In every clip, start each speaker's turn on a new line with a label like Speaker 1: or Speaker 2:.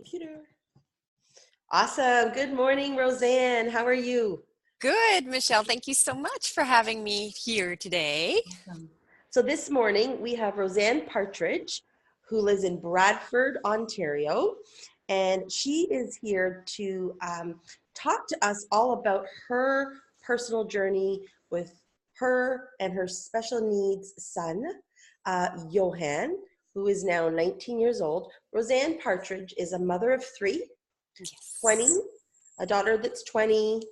Speaker 1: Computer. Awesome. Good morning, Rose-Anne. How are you?
Speaker 2: Good, Michelle. Thank you so much for having me here today.
Speaker 1: So this morning we have Rose-Anne Partridge, who lives in Bradford, Ontario, and she is here to talk to us all about her personal journey with her and her special needs son, Johan, who is now 19 years old. Rose-Anne Partridge is a mother of three, 20,
Speaker 2: Yes.
Speaker 1: a daughter that's 20,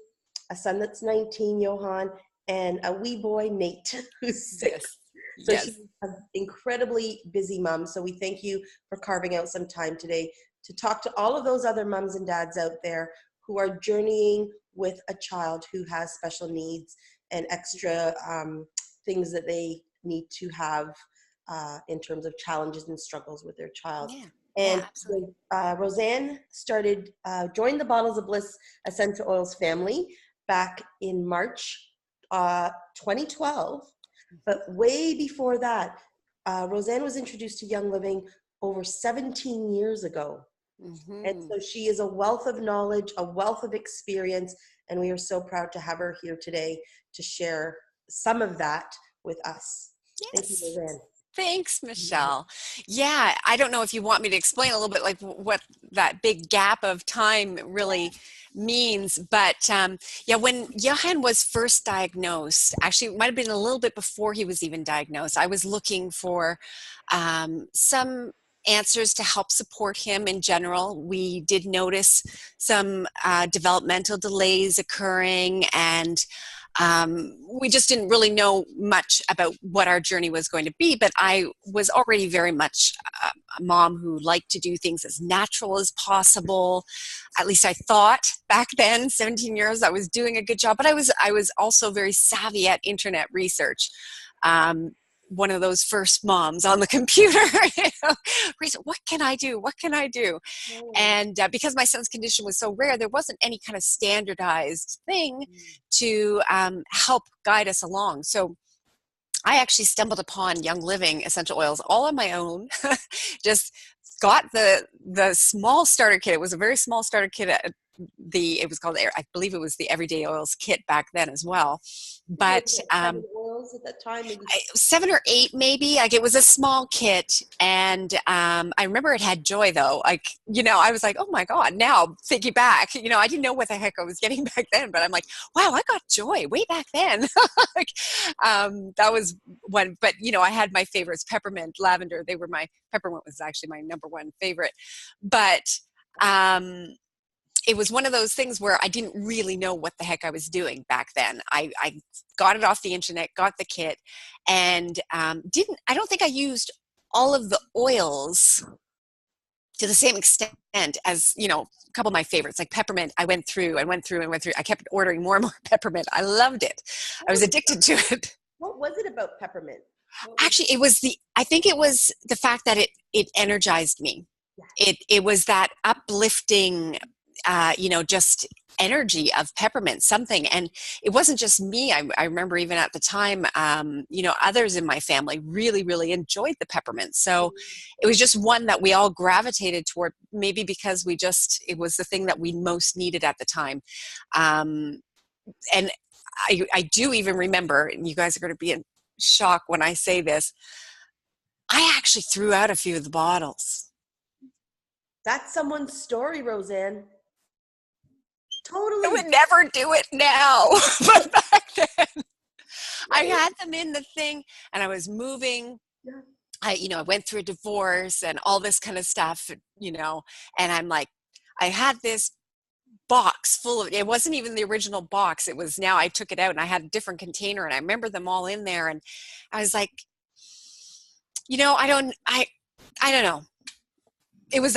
Speaker 1: a son that's 19, Johan, and a wee boy, Nate, who's 6.
Speaker 2: Yes.
Speaker 1: So she's
Speaker 2: Yes.
Speaker 1: an incredibly busy mom. So we thank you for carving out some time today to talk to all of those other moms and dads out there who are journeying with a child who has special needs and extra things that they need to have in terms of challenges and struggles with their child.
Speaker 2: Yeah. Yeah,
Speaker 1: And
Speaker 2: absolutely.
Speaker 1: Rose-Anne joined the Bottles of Bliss Essential Oils family back in March 2012. But way before that, Rose-Anne was introduced to Young Living over 17 years ago. And
Speaker 2: Mm-hmm.
Speaker 1: so she is a wealth of knowledge, a wealth of experience, and we are so proud to have her here today to share some of that with us. Thank you,
Speaker 2: Yes.
Speaker 1: Rose-Anne.
Speaker 2: Thanks, Michelle. Yeah, I don't know if you want me to explain a little bit like what that big gap of time really means, but yeah, when Johan was first diagnosed, actually it might have been a little bit before he was even diagnosed, I was looking for some answers to help support him in general. We did notice some developmental delays occurring, and we just didn't really know much about what our journey was going to be, but I was already very much a mom who liked to do things as natural as possible. At least I thought back then, 17 years, I was doing a good job, but I was also very savvy at internet research. One of those first moms on the computer, research, what can I do? What can I do? And because my son's condition was so rare, there wasn't any kind of standardized thing to help guide us along. So I actually stumbled upon Young Living essential oils all on my own. Just got the small starter kit. It was a very small starter kit. It was called, I believe it was the Everyday Oils kit back then as well. But
Speaker 1: 7 oils at that time, maybe.
Speaker 2: 7 or 8 maybe. Like, it was a small kit, and I remember it had joy though. Like, I was like, oh my god, now thinking back, I didn't know what the heck I was getting back then, but I'm like, wow, I got joy way back then. Like, that was one. But I had my favorites: peppermint, lavender. Peppermint was actually my number one favorite. But it was one of those things where I didn't really know what the heck I was doing back then. I got it off the internet, got the kit, and I don't think I used all of the oils to the same extent as, a couple of my favorites, like peppermint. I went through. I kept ordering more and more peppermint. I loved it. I was addicted to it.
Speaker 1: What was it about peppermint?
Speaker 2: Actually, I think it was the fact that it energized me.
Speaker 1: Yeah.
Speaker 2: It was that uplifting, just energy of peppermint, something. And it wasn't just me. I remember even at the time, others in my family really, really enjoyed the peppermint. So it was just one that we all gravitated toward, maybe because it was the thing that we most needed at the time. And I do even remember, and you guys are going to be in shock when I say this, I actually threw out a few of the bottles.
Speaker 1: That's someone's story, Rose-Anne. Totally.
Speaker 2: I would never do it now, but back then I had them in the thing, and I was moving.
Speaker 1: Yeah.
Speaker 2: I went through a divorce and all this kind of stuff, and I'm like, I had this box full of, it wasn't even the original box. It was, now I took it out and I had a different container, and I remember them all in there, and I was like, I don't know. It was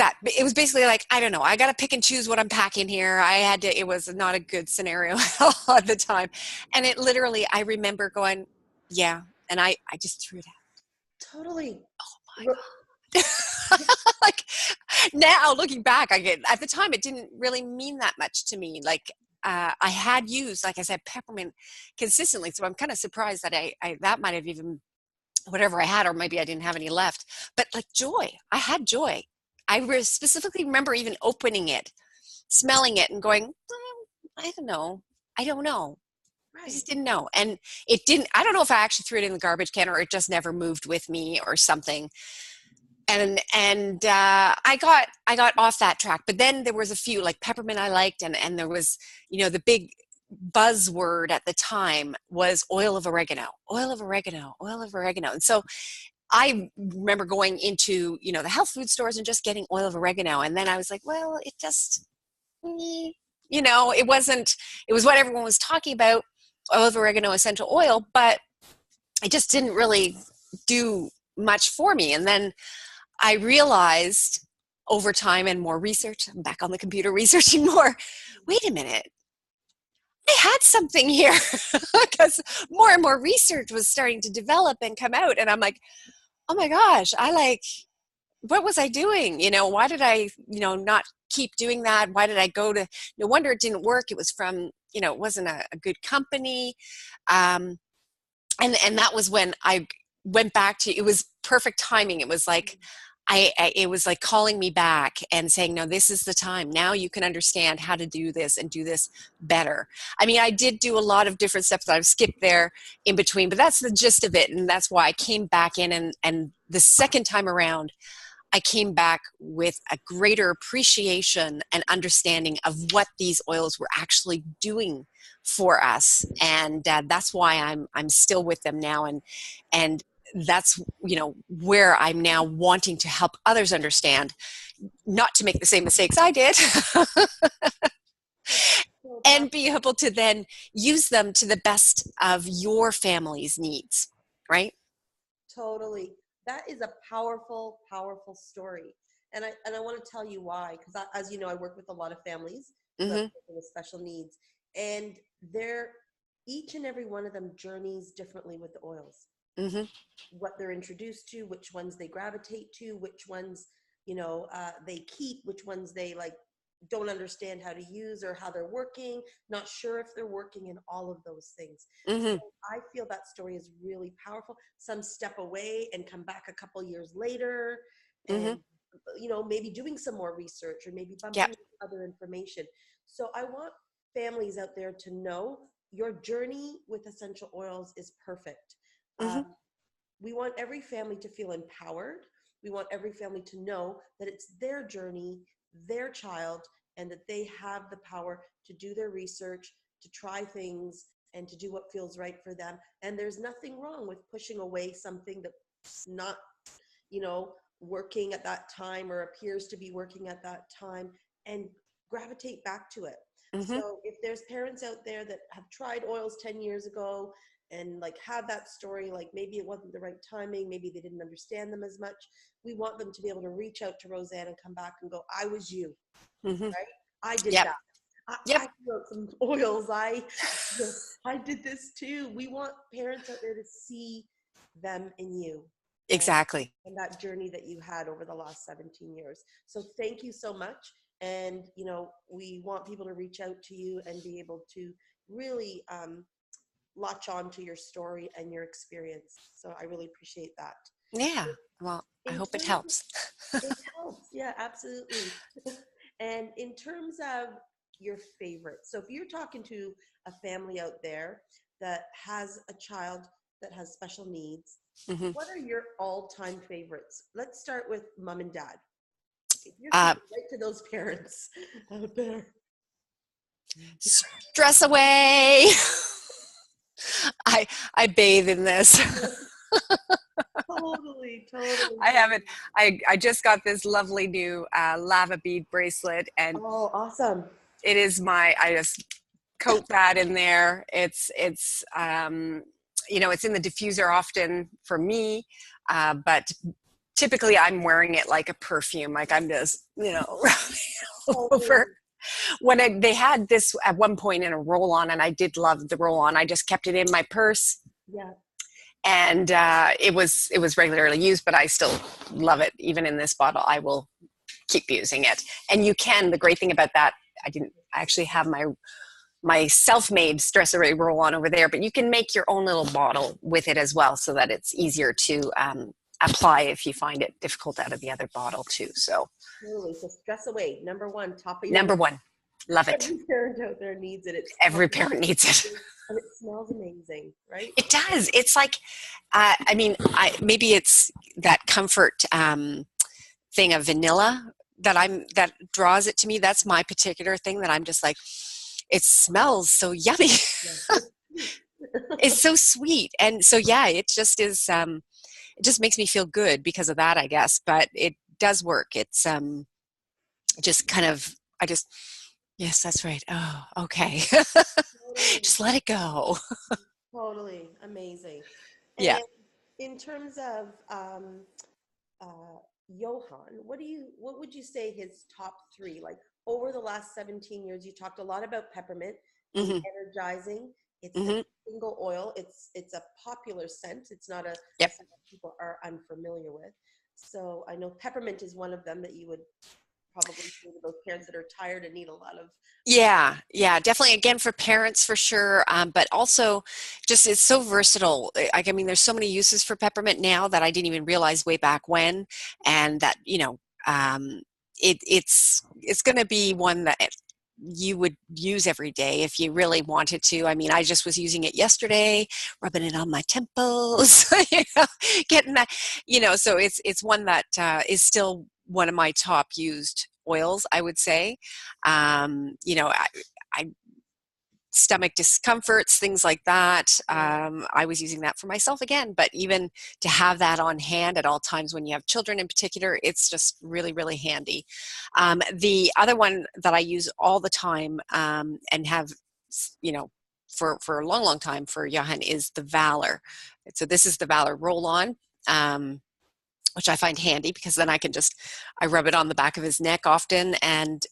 Speaker 2: basically like, I don't know, I got to pick and choose what I'm packing here. It was not a good scenario at the time. And it literally, I remember going, yeah. And I just threw it out.
Speaker 1: Totally.
Speaker 2: Oh my God. Like, now looking back, at the time, it didn't really mean that much to me. Like, I had used, like I said, peppermint consistently. So I'm kind of surprised that that might have even, whatever I had, or maybe I didn't have any left, but like joy, I had joy. specifically remember even opening it, smelling it, and going, I don't know. I don't know. I
Speaker 1: Right.
Speaker 2: just didn't know. And it didn't, I don't know if I actually threw it in the garbage can or it just never moved with me or something. And I got off that track. But then there was a few like Peppermint I liked, and there was, the big buzzword at the time was oil of oregano, oil of oregano, oil of oregano. And so I remember going into, the health food stores and just getting oil of oregano. And then I was like, well, it just, it wasn't, it was what everyone was talking about, oil of oregano, essential oil, but it just didn't really do much for me. And then I realized over time and more research, I'm back on the computer researching more, wait a minute, I had something here because more and more research was starting to develop and come out. And I'm like, oh my gosh, what was I doing? Why did I, not keep doing that? Why did I go to, no wonder it didn't work. It was from, it wasn't a good company. And that was when I went back to, it was perfect timing. It was like, it was like calling me back and saying, no, this is the time. Now you can understand how to do this and do this better. I mean, I did do a lot of different steps that I've skipped there in between, but that's the gist of it. And that's why I came back in, and the second time around, I came back with a greater appreciation and understanding of what these oils were actually doing for us, and that's why I'm still with them now, and that's where I'm now wanting to help others understand, not to make the same mistakes I did, and be able to then use them to the best of your family's needs, right?
Speaker 1: Totally. That is a powerful, powerful story. And I want to tell you why, because as you know, I work with a lot of families
Speaker 2: Mm-hmm.
Speaker 1: with special needs, and they're each and every one of them journeys differently with the oils.
Speaker 2: Mm-hmm.
Speaker 1: What they're introduced to, which ones they gravitate to, which ones they keep, which ones they like don't understand how to use or how they're working, not sure if they're working, and all of those things. So
Speaker 2: Mm-hmm.
Speaker 1: I feel that story is really powerful. Some step away and come back a couple years later,
Speaker 2: Mm-hmm.
Speaker 1: and maybe doing some more research or maybe
Speaker 2: Yeah.
Speaker 1: bumping into other information. So I want families out there to know your journey with essential oils is perfect.
Speaker 2: Mm-hmm.
Speaker 1: um, we want every family to feel empowered. We want every family to know that it's their journey, their child, and that they have the power to do their research, to try things, and to do what feels right for them. And there's nothing wrong with pushing away something that's not, working at that time or appears to be working at that time, and gravitate back to it.
Speaker 2: Mm-hmm.
Speaker 1: So if there's parents out there that have tried oils 10 years ago and like have that story, like maybe it wasn't the right timing, maybe they didn't understand them as much, we want them to be able to reach out to Rose-Anne and come back and go, I was you,
Speaker 2: Mm-hmm.
Speaker 1: right? I did
Speaker 2: Yep.
Speaker 1: that.
Speaker 2: Yep.
Speaker 1: I wrote some oils. I did this too. We want parents out there to see them in you, and
Speaker 2: Exactly.
Speaker 1: that journey that you had over the last 17 years. So thank you so much. And, we want people to reach out to you and be able to really latch on to your story and your experience. So I really appreciate that.
Speaker 2: Yeah. Well, I
Speaker 1: In
Speaker 2: hope it
Speaker 1: terms
Speaker 2: helps.
Speaker 1: It helps. Yeah, absolutely. And in terms of your favorite, so if you're talking to a family out there that has a child that has special needs,
Speaker 2: Mm-hmm.
Speaker 1: what are your all-time favorites? Let's start with mom and dad. If you're
Speaker 2: Uh,
Speaker 1: speaking right to those parents out there.
Speaker 2: Stress away. I bathe in this.
Speaker 1: Totally, totally.
Speaker 2: I haven't. I just got this lovely new lava bead bracelet, and
Speaker 1: Oh, awesome.
Speaker 2: it is my. I just coat that in there. It's in the diffuser often for me, but typically I'm wearing it like a perfume. Like I'm just over.
Speaker 1: Totally.
Speaker 2: They had this at one point in a roll-on, and I did love the roll-on. I just kept it in my purse,
Speaker 1: Yeah.
Speaker 2: and it was regularly used, but I still love it. Even in this bottle, I will keep using it. And you can. The great thing about that, I actually have my self-made stress array roll-on over there, but you can make your own little bottle with it as well, so that it's easier to apply if you find it difficult out of the other bottle too. So
Speaker 1: Totally. So stress away. Number one, top of your
Speaker 2: number
Speaker 1: list.
Speaker 2: one, love it.
Speaker 1: Every parent out there needs it. It's
Speaker 2: Every
Speaker 1: comfortable
Speaker 2: parent needs it.
Speaker 1: and it smells amazing, right?
Speaker 2: It does. It's like, I mean, maybe it's that comfort thing of vanilla that draws it to me. That's my particular thing that I'm just like, it smells so yummy.
Speaker 1: Yeah, it's sweet.
Speaker 2: It's so sweet. And so, yeah, it just is, it just makes me feel good because of that, I guess, but it does work. It's just kind of, yes, that's right. Oh, okay.
Speaker 1: Totally.
Speaker 2: Just let it go.
Speaker 1: Totally amazing.
Speaker 2: Yeah.
Speaker 1: And in terms of uh, Johan, what would you say his top three? Like over the last 17 years, you talked a lot about peppermint being
Speaker 2: Hmm.
Speaker 1: energizing. It's a
Speaker 2: Hmm.
Speaker 1: single oil. It's a popular scent. It's not a
Speaker 2: Yep.
Speaker 1: scent that people are unfamiliar with. So I know peppermint is one of them that you would probably say to those parents that are tired and need a lot of.
Speaker 2: Yeah, yeah, definitely. Again, for parents for sure, but also just it's so versatile. I mean, there's so many uses for peppermint now that I didn't even realize way back when, and that it's going to be one that you would use every day if you really wanted to. I mean, I just was using it yesterday, rubbing it on my temples, getting that, so it's one that is still one of my top used oils, I would say. I stomach discomforts, things like that. I was using that for myself again, but even to have that on hand at all times when you have children in particular, it's just really, really handy. The other one that I use all the time and have, for a long, long time for Johan is the Valor. So this is the Valor roll-on. Which I find handy because then I rub it on the back of his neck often and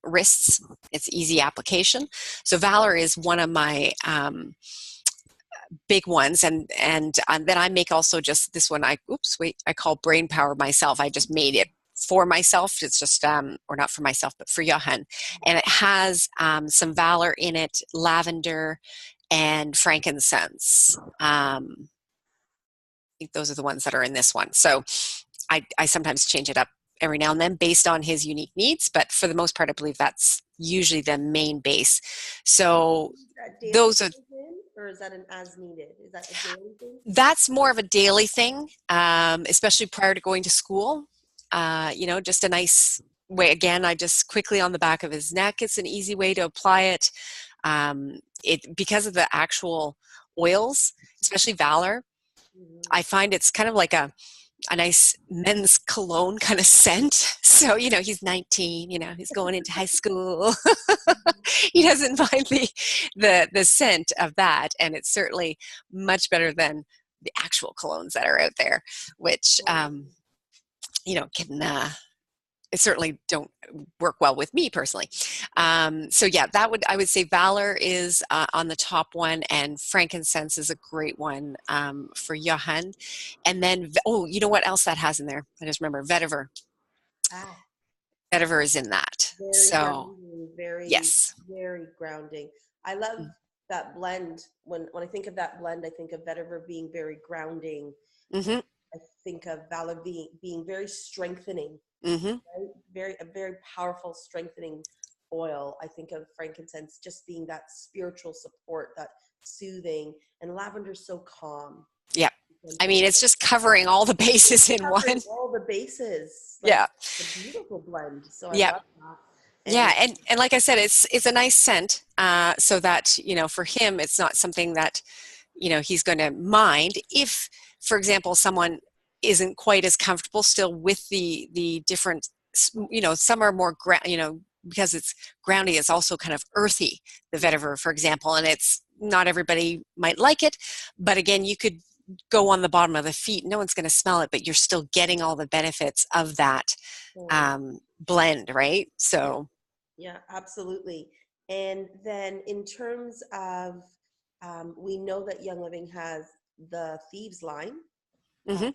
Speaker 2: wrists. It's easy application. So Valor is one of my big ones, and then I make also just this one. I call Brain Power myself. I just made it for myself. It's just or not for myself, but for Johan, and it has some Valor in it, lavender, and frankincense. Think those are the ones that are in this one. So I sometimes change it up every now and then based on his unique needs, but for the most part, I believe that's usually the main base. So
Speaker 1: Is that daily
Speaker 2: those are,
Speaker 1: or is that an as needed? Is that a daily thing?
Speaker 2: that's more of a daily thing, especially prior to going to school. Just a nice way. Again, I just quickly on the back of his neck. It's an easy way to apply it. Because of the actual oils, especially Valor,
Speaker 1: Mhm.
Speaker 2: I find it's kind of like a nice men's cologne kind of scent. So, he's 19, he's going into high school. He doesn't mind the scent of that. And it's certainly much better than the actual colognes that are out there, which, can, it certainly don't work well with me personally. So yeah, I would say Valor is on the top one, and frankincense is a great one for Johan. And then, you know what else that has in there? I just remember vetiver.
Speaker 1: Ah,
Speaker 2: Vetiver is in that.
Speaker 1: very
Speaker 2: So
Speaker 1: grounding, very,
Speaker 2: yes.
Speaker 1: very grounding. I love that blend. When I think of that blend, I think of vetiver being very grounding.
Speaker 2: Mm-hmm.
Speaker 1: I think of Valor being very strengthening,
Speaker 2: Mm-hmm.
Speaker 1: right? A very powerful strengthening oil. I think of frankincense just being that spiritual support, that soothing, and lavender's so calm.
Speaker 2: Yeah. I
Speaker 1: Gentle.
Speaker 2: mean, it's just covering all the bases in one.
Speaker 1: Covering all the bases. Like
Speaker 2: Yeah.
Speaker 1: a beautiful blend. So I
Speaker 2: Yeah.
Speaker 1: love that.
Speaker 2: Yeah,
Speaker 1: And
Speaker 2: and like I said, it's a nice scent, so that for him, it's not something that he's going to mind. If, for example, someone isn't quite as comfortable still with the different, some are more because it's grounding. It's also kind of earthy, the vetiver, for example, and it's not everybody might like it, but again, you could go on the bottom of the feet. No one's going to smell it, but you're still getting all the benefits of that
Speaker 1: totally.
Speaker 2: blend, right?
Speaker 1: Yeah,
Speaker 2: So.
Speaker 1: yeah, absolutely. And then in terms of, we know that Young Living has the Thieves line. Uh,
Speaker 2: Mhm.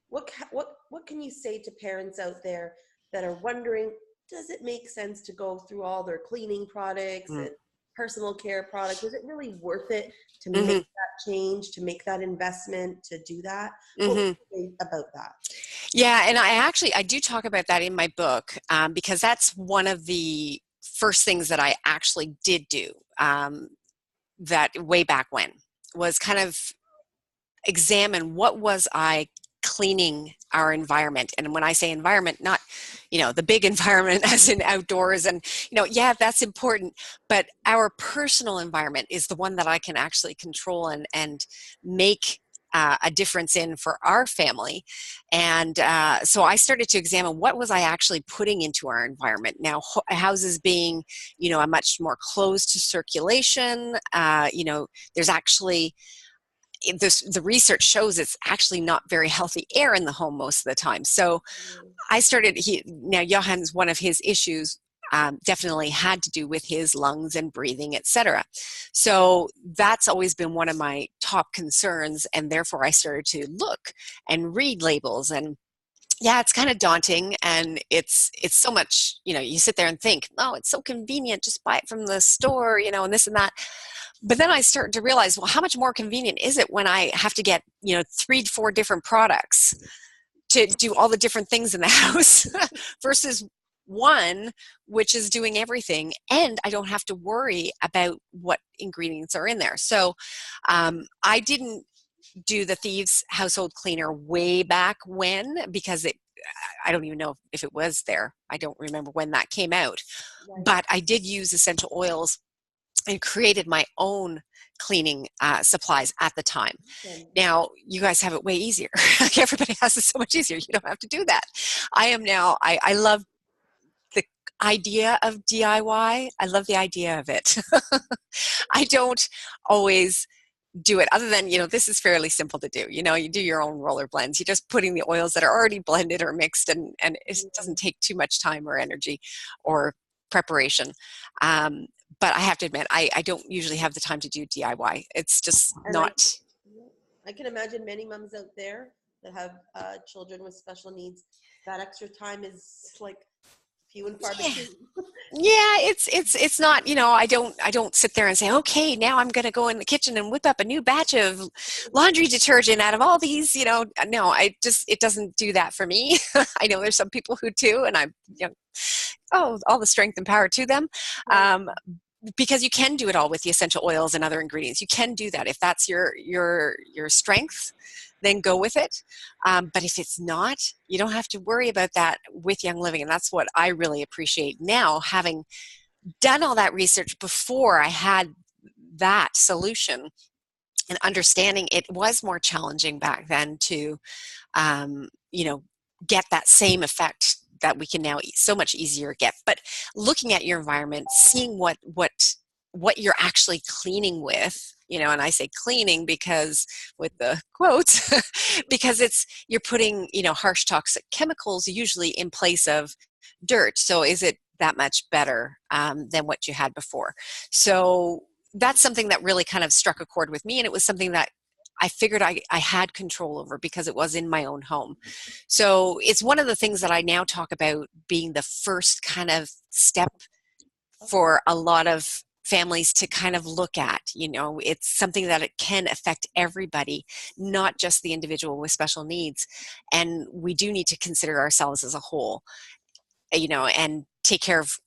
Speaker 1: what can you say to parents out there that are wondering, does it make sense to go through all their cleaning products
Speaker 2: Mm.
Speaker 1: and personal care product, is it really worth it to make
Speaker 2: Hmm.
Speaker 1: that change, to make that investment, to do that? What would
Speaker 2: Hmm.
Speaker 1: you say about that?
Speaker 2: Yeah, and I do talk about that in my book, because that's one of the first things that I actually did do, that way back when, was kind of examine what was I cleaning our environment. And when I say environment, not, the big environment as in outdoors, and yeah, that's important, but our personal environment is the one that I can actually control and make a difference in for our family. And so I started to examine what was I actually putting into our environment. Now, houses being, a much more closed to circulation, there's actually the research shows it's actually not very healthy air in the home most of the time. So I started, now Johan's, one of his issues definitely had to do with his lungs and breathing, etc. So that's always been one of my top concerns, and therefore I started to look and read labels. And yeah, it's kind of daunting, and it's so much, you sit there and think, oh, it's so convenient, just buy it from the store, and this and that. But then I started to realize, well, how much more convenient is it when I have to get, 3 to 4 different products to do all the different things in the house versus one, which is doing everything, and I don't have to worry about what ingredients are in there. So I didn't do the Thieves household cleaner way back when, because I don't even know if it was there. I don't remember when that came out,
Speaker 1: Right.
Speaker 2: but I did use essential oils and created my own cleaning supplies at the time.
Speaker 1: Good.
Speaker 2: Now, you guys have it way easier. Like, everybody has it so much easier. You don't have to do that. I am now, I love the idea of DIY. I love the idea of it. I don't always do it, other than, this is fairly simple to do. You do your own roller blends. You're just putting the oils that are already blended or mixed, and it doesn't take too much time or energy or preparation. But I have to admit, I don't usually have the time to do DIY. It's just
Speaker 1: And
Speaker 2: not.
Speaker 1: I can imagine many moms out there that have children with special needs. That extra time is like few and far
Speaker 2: Yeah.
Speaker 1: between.
Speaker 2: Yeah, it's not, I don't sit there and say, okay, now I'm going to go in the kitchen and whip up a new batch of laundry detergent out of all these, no, it doesn't do that for me. I know there's some people who do, and I'm, all the strength and power to them.
Speaker 1: Right.
Speaker 2: Um, because you can do it all with the essential oils and other ingredients. You can do that. If that's your strength, then go with it. But if it's not, you don't have to worry about that with Young Living. And that's what I really appreciate now, having done all that research before I had that solution, and understanding it was more challenging back then to, um, you know, get that same effect that we can now so much easier get. But looking at your environment, seeing what you're actually cleaning with, and I say cleaning because with the quotes, because you're putting, harsh toxic chemicals usually in place of dirt. So is it that much better than what you had before? So that's something that really kind of struck a chord with me, and it was something that I figured I had control over because it was in my own home. So it's one of the things that I now talk about being the first kind of step for a lot of families to kind of look at. It's something that it can affect everybody, not just the individual with special needs. And we do need to consider ourselves as a whole, and take care of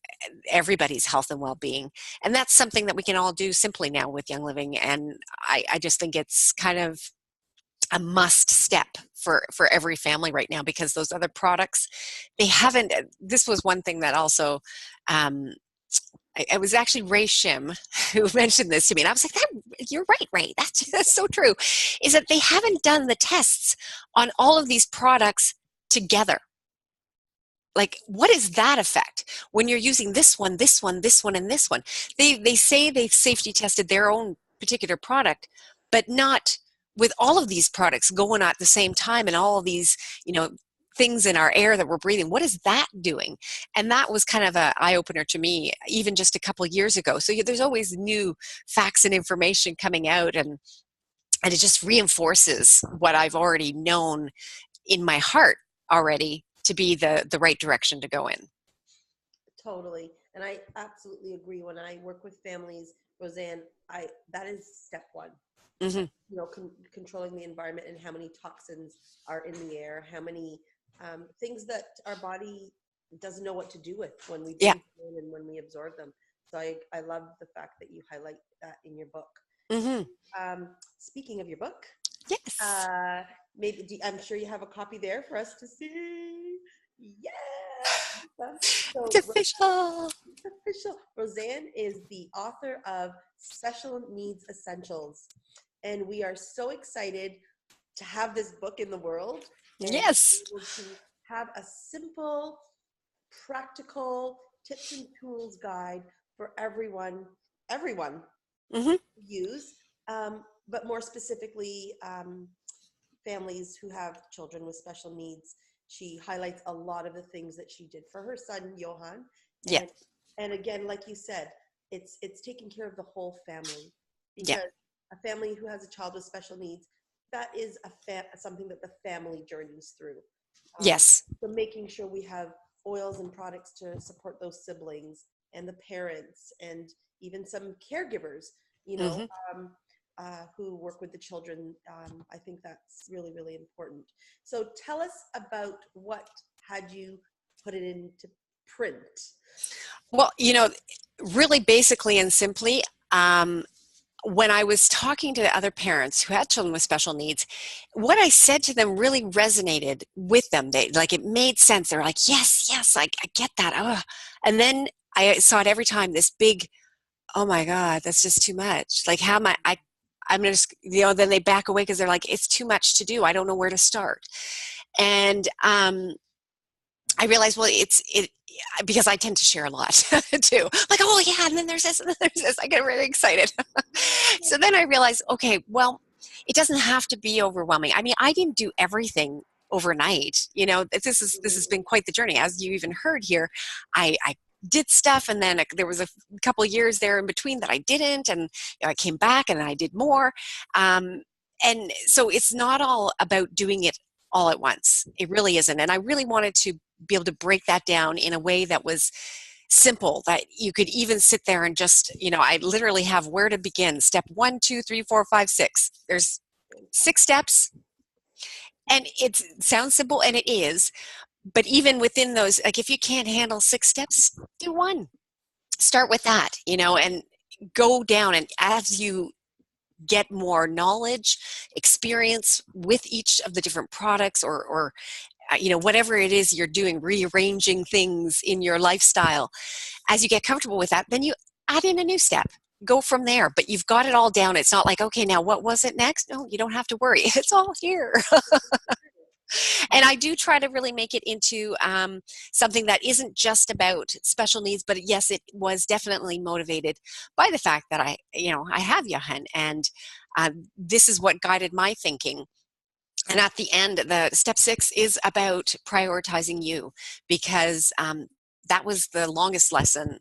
Speaker 2: everybody's health and well-being. And that's something that we can all do simply now with Young Living. And I just think it's kind of a must step for every family right now, because those other products, they haven't. This was one thing that also, it was actually Ray Shim who mentioned this to me, and I was like, you're right, Ray, that's so true, is that they haven't done the tests on all of these products together. Like, what is that effect when you're using this one, this one, this one, and this one? They say they've safety tested their own particular product, but not with all of these products going at the same time, and all of these, things in our air that we're breathing. What is that doing? And that was kind of an eye-opener to me, even just a couple of years ago. So there's always new facts and information coming out, and it just reinforces what I've already known in my heart already to be the right direction to go in.
Speaker 1: Totally. And I absolutely agree. When I work with families, Rose-Anne, that is step one.
Speaker 2: Hmm.
Speaker 1: Controlling the environment and how many toxins are in the air, how many things that our body doesn't know what to do with when we
Speaker 2: Yeah.
Speaker 1: breathe in and when we absorb them. So I love the fact that you highlight that in your book.
Speaker 2: Hmm.
Speaker 1: Speaking of your book,
Speaker 2: Yes.
Speaker 1: uh, I'm sure you have a copy there for us to see. Yeah.
Speaker 2: It's
Speaker 1: So
Speaker 2: official.
Speaker 1: official. Rose-Anne is the author of Special Needs Essentials, and we are so excited to have this book in the world and be
Speaker 2: Yes.
Speaker 1: able to have a simple, practical tips and tools guide for everyone
Speaker 2: Hmm.
Speaker 1: to use, but more specifically, families who have children with special needs. She highlights a lot of the things that she did for her son Johan,
Speaker 2: Yeah.
Speaker 1: and again, like you said, it's taking care of the whole family,
Speaker 2: Yeah.
Speaker 1: because a family who has a child with special needs, that is something that the family journeys through. Um,
Speaker 2: Yes.
Speaker 1: so making sure we have oils and products to support those siblings and the parents and even some caregivers, you know,
Speaker 2: Hmm.
Speaker 1: who work with the children. I think that's really, really important. So tell us about what had you put it into print.
Speaker 2: Well, really basically and simply, um, when I was talking to other parents who had children with special needs, what I said to them really resonated with them. They like it made sense. They're like, yes, yes, I get that. Oh. And then I saw it every time, this big, oh my God, that's just too much. Like how am I'm just, then they back away because they're like, it's too much to do. I don't know where to start. And I realized, well, it because I tend to share a lot too. Like, oh yeah, and then there's this, and then there's this. I get really excited. So then I realized, okay, well, it doesn't have to be overwhelming. I mean, I didn't do everything overnight. This has been quite the journey, as you even heard here. I did stuff, and then there was a couple of years there in between that I didn't, and I came back and I did more. And so it's not all about doing it all at once. It really isn't. And I really wanted to be able to break that down in a way that was simple, that you could even sit there and just, I literally have where to begin. Step 1, 2, 3, 4, 5, 6. There's 6 steps. And it sounds simple, and it is. But even within those, like if you can't handle 6 steps, do 1. Start with that, and go down. And as you get more knowledge, experience with each of the different products, or whatever it is you're doing, rearranging things in your lifestyle, as you get comfortable with that, then you add in a new step. Go from there, but you've got it all down. It's not like, okay, now what was it next? No, you don't have to worry. It's all here. And I do try to really make it into something that isn't just about special needs, but yes, it was definitely motivated by the fact that I have Johan, and this is what guided my thinking. And at the end, the step 6 is about prioritizing you, because that was the longest lesson,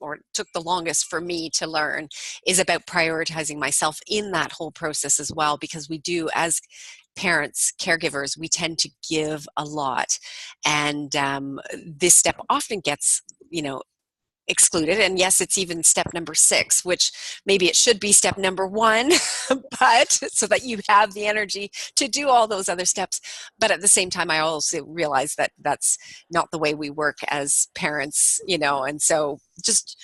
Speaker 2: or took the longest for me to learn, is about prioritizing myself in that whole process as well, because we do, as parents, caregivers, we tend to give a lot. And this step often gets, excluded. And yes, it's even step number 6, which maybe it should be step number 1, but so that you have the energy to do all those other steps. But at the same time, I also realize that that's not the way we work as parents, and so just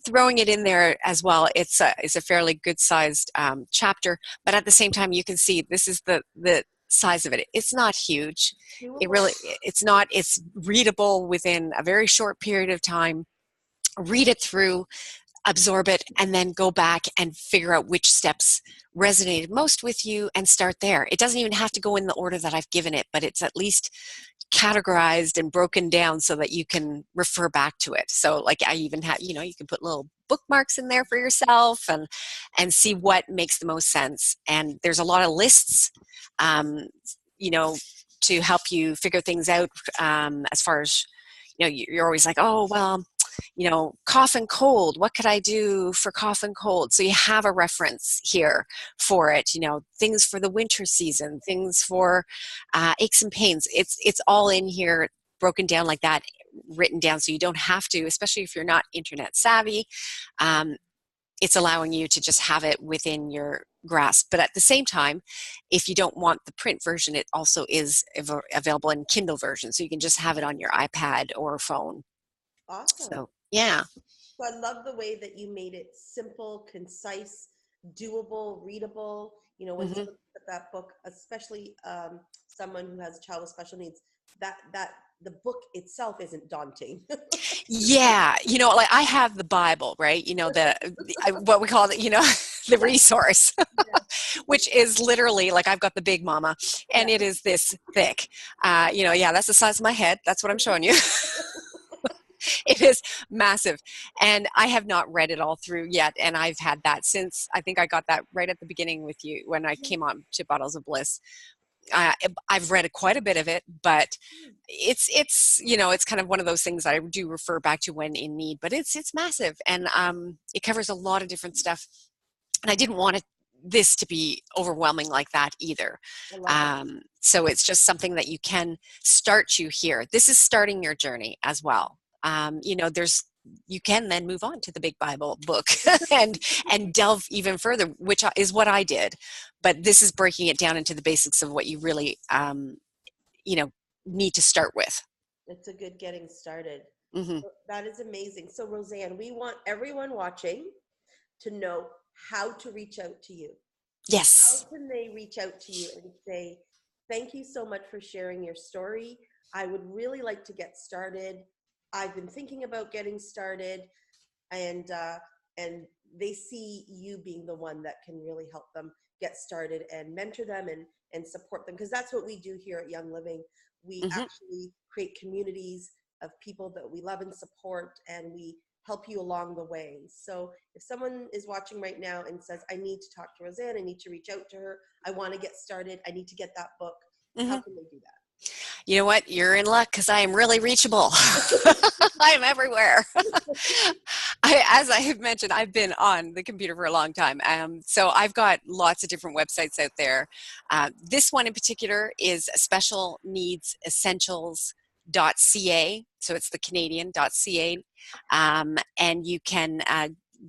Speaker 2: throwing it in there as well. It's a fairly good sized chapter, but at the same time, you can see this is the size of it. It's not huge. It's not. It's readable within a very short period of time. Read it through, absorb it, and then go back and figure out which steps resonated most with you and start there. It doesn't even have to go in the order that I've given it, but it's at least categorized and broken down so that you can refer back to it. So like I even have, you can put little bookmarks in there for yourself and see what makes the most sense. And there's a lot of lists, um, you know, to help you figure things out, as far as, you're always like, oh, well, cough and cold. What could I do for cough and cold? So you have a reference here for it. Things for the winter season, things for aches and pains. It's all in here, broken down like that, written down, so you don't have to, especially if you're not internet savvy. It's allowing you to just have it within your grasp. But at the same time, if you don't want the print version, it also is available in Kindle version, so you can just have it on your iPad or phone.
Speaker 1: Awesome.
Speaker 2: So yeah.
Speaker 1: So I love the way that you made it simple, concise, doable, readable. You know, when
Speaker 2: Hmm.
Speaker 1: someone looks at that book, especially someone who has a child with special needs, that the book itself isn't daunting.
Speaker 2: Yeah, like I have the Bible, right? What we call it, the
Speaker 1: Yeah,
Speaker 2: resource,
Speaker 1: yeah,
Speaker 2: which is literally like I've got the Big Mama, and
Speaker 1: yeah.
Speaker 2: it is this thick. Yeah, that's the size of my head. That's what I'm showing you. It is massive, and I have not read it all through yet. And I've had that since I think I got that right at the beginning with you when I came on to Bottles of Bliss. uh, I've read quite a bit of it, but it's kind of one of those things I do refer back to when in need. But it's massive, and it covers a lot of different stuff. And I didn't want this to be overwhelming like that either.
Speaker 1: I love that.
Speaker 2: So it's just something that you can start you here. This is starting your journey as well. There's you can then move on to the big Bible book and delve even further, which is what I did. But this is breaking it down into the basics of what you really you know need to start with.
Speaker 1: It's a good getting started.
Speaker 2: Hmm.
Speaker 1: That is amazing. So, Rose-Anne, we want everyone watching to know how to reach out to you. How
Speaker 2: Yes.
Speaker 1: can they reach out to you and say, thank you so much for sharing your story? I would really like to get started. I've been thinking about getting started, and and they see you being the one that can really help them get started and mentor them and support them, because that's what we do here at Young Living. We
Speaker 2: Hmm.
Speaker 1: actually create communities of people that we love and support, and we help you along the way. So if someone is watching right now and says, I need to talk to Rose-Anne, I need to reach out to her, I want to get started, I need to get that book, how
Speaker 2: Hmm.
Speaker 1: can they do that?
Speaker 2: You know what? You're in luck because I am really reachable. I'm everywhere. As I have mentioned, I've been on the computer for a long time. So I've got lots of different websites out there. This one in particular is Special Needs Essentials.ca. So it's the Canadian.ca. And you can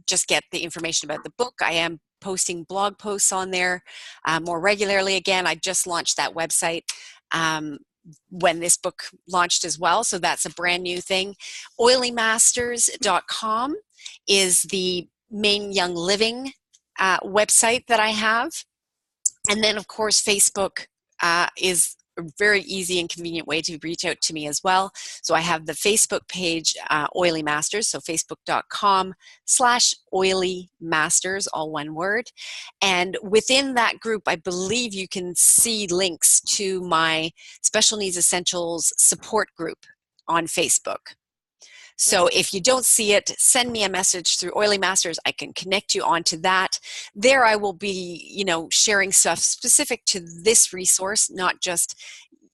Speaker 2: just get the information about the book. I am posting blog posts on there more regularly. Again, I just launched that website. When this book launched as well. So that's a brand new thing. Oilymasters.com is the main Young Living website that I have. And then, of course, Facebook is a very easy and convenient way to reach out to me as well. So I have the Facebook page, Oily Masters, so facebook.com/Oily Masters, all one word. And within that group, I believe you can see links to my Special Needs Essentials support group on Facebook. So if you don't see it, send me a message through Oily Masters. I can connect you onto that. There I will be, sharing stuff specific to this resource, not just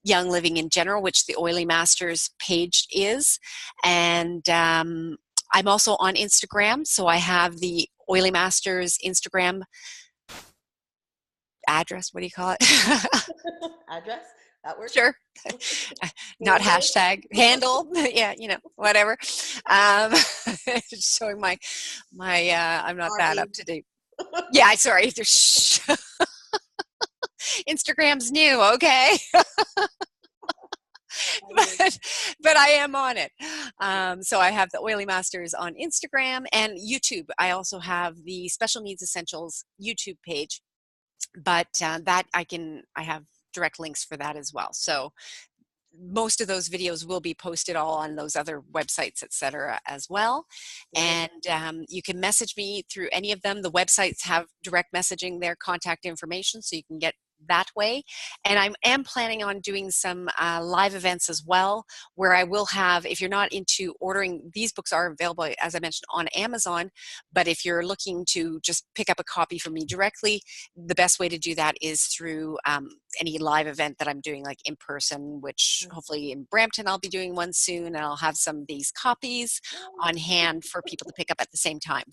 Speaker 2: Young Living in general, which the Oily Masters page is. And I'm also on Instagram. So I have the Oily Masters Instagram address. What do you call it?
Speaker 1: Address, that works.
Speaker 2: Sure. Not
Speaker 1: Handle.
Speaker 2: hashtag handle. Yeah, whatever. Um, showing my I'm not that up
Speaker 1: RE.
Speaker 2: to date. Yeah, sorry. Instagram's new, okay. but, but I am on it. So I have the Oily Masters on Instagram and YouTube. I also have the Special Needs Essentials YouTube page, but that I have direct links for that as well. So most of those videos will be posted all on those other websites, etc., as well.
Speaker 1: Great.
Speaker 2: And you can message me through any of them. The websites have direct messaging, their contact information, so you can get that way. And I am planning on doing some live events as well, where I will have, if you're not into ordering, these books are available, as I mentioned, on Amazon, but if you're looking to just pick up a copy from me directly, the best way to do that is through any live event that I'm doing, like in person, which hopefully in Brampton I'll be doing one soon, and I'll have some of these copies on hand for people to pick up at the same time.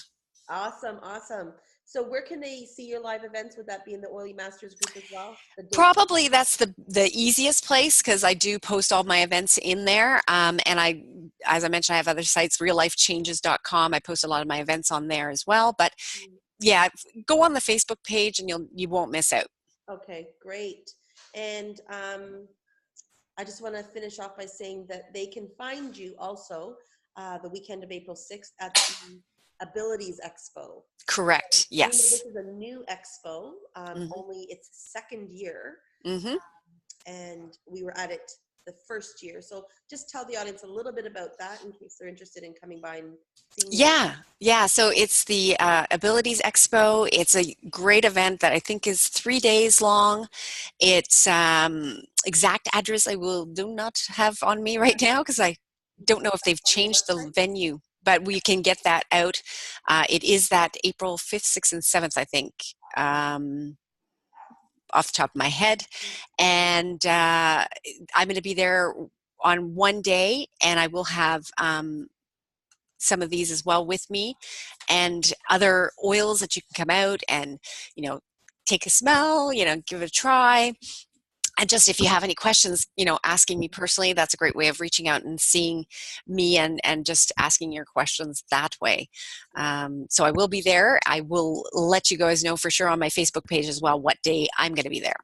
Speaker 1: Awesome, awesome. So where can they see your live events? Would that be in the Oily Masters group as well? The date?
Speaker 2: Probably that's the easiest place, because I do post all my events in there. And as I mentioned, I have other sites, reallifechanges.com. I post a lot of my events on there as well. But yeah, go on the Facebook page and you won't miss out.
Speaker 1: Okay, great. And I just want to finish off by saying that they can find you also the weekend of April 6th at the Abilities Expo.
Speaker 2: Correct.
Speaker 1: We know this
Speaker 2: Yes.
Speaker 1: is a new expo, only its second year,
Speaker 2: Mm-hmm.
Speaker 1: and we were at it the first year. So just tell the audience a little bit about that in case they're interested in coming by and seeing you.
Speaker 2: Yeah. So it's the Abilities Expo. It's a great event that I think is 3 days long. It's exact address I do not have on me right now, because I don't know if they've
Speaker 1: On your
Speaker 2: changed the
Speaker 1: website?
Speaker 2: venue, but we can get that out. It is that April 5th, 6th, and 7th, I think, off the top of my head. And I'm going to be there on one day, and I will have some of these as well with me, and other oils that you can come out and, take a smell, give it a try. And just if you have any questions, asking me personally, that's a great way of reaching out and seeing me, and just asking your questions that way. So I will be there. I will let you guys know for sure on my Facebook page as well what day I'm going to be there.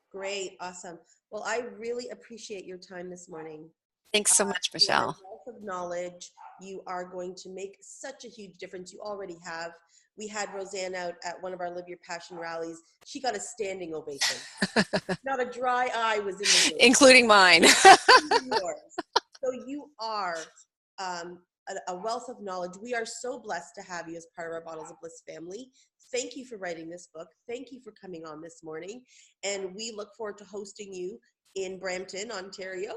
Speaker 1: Great, awesome. Well, I really appreciate your time this morning.
Speaker 2: Thanks so much,
Speaker 1: Your
Speaker 2: Michelle.
Speaker 1: wealth of knowledge, you are going to make such a huge difference. You already have. We had Rose-Anne out at one of our Live Your Passion rallies. She got a standing ovation. Not a dry eye was in the room.
Speaker 2: Including mine.
Speaker 1: Including yours. So you are a wealth of knowledge. We are so blessed to have you as part of our Bottles of Bliss family. Thank you for writing this book. Thank you for coming on this morning. And we look forward to hosting you in Brampton, Ontario,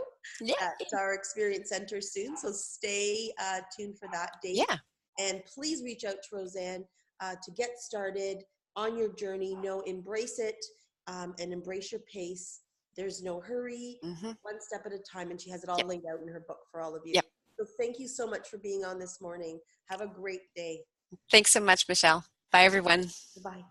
Speaker 1: at our Experience Center soon. So stay tuned for that date.
Speaker 2: Yeah.
Speaker 1: And please reach out to Rose-Anne to get started on your journey. Embrace it and embrace your pace. There's no hurry, one step at a time. And she has it all laid out in her book for all of you.
Speaker 2: Yep.
Speaker 1: So thank you so much for being on this morning. Have a great day.
Speaker 2: Thanks so much, Michelle. Bye, everyone.
Speaker 1: Bye.